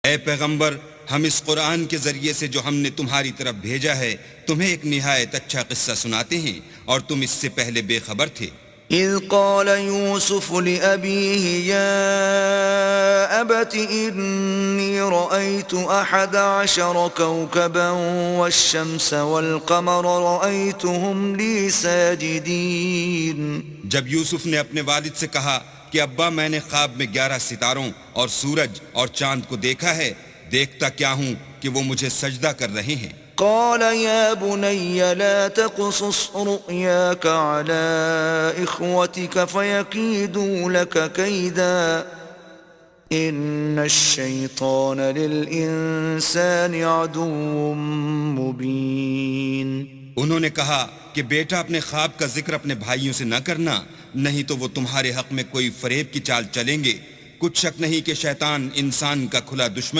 اے پیغمبر، ہم اس قرآن کے ذریعے سے جو ہم نے تمہاری طرف بھیجا ہے تمہیں ایک نہایت اچھا قصہ سناتے ہیں، اور تم اس سے پہلے بے خبر تھے۔ إذ قال يوسف لأبيه يا أبت إني رأيت 11 كوكبا والشمس والقمر رأيتهم لي ساجدين۔ جب یوسف نے اپنے والد سے کہا کہ ابا، میں نے خواب میں 11 ستاروں اور سورج اور چاند کو دیکھا ہے، دیکھتا کیا ہوں کہ وہ مجھے سجدہ کر رہے ہیں۔ قال يا بني لا تقصص رؤياك على إخوتك فيكيدوا لك كيدا إن الشيطان للإنسان عدو مبين۔ انہوں نے کہا کہ بیٹا، اپنے خواب کا ذکر اپنے بھائیوں سے نہ کرنا، نہیں تو وہ تمہارے حق میں کوئی فریب کی چال چلیں گے۔ کچھ شک نہیں کہ شیطان انسان کا کھلا دشمن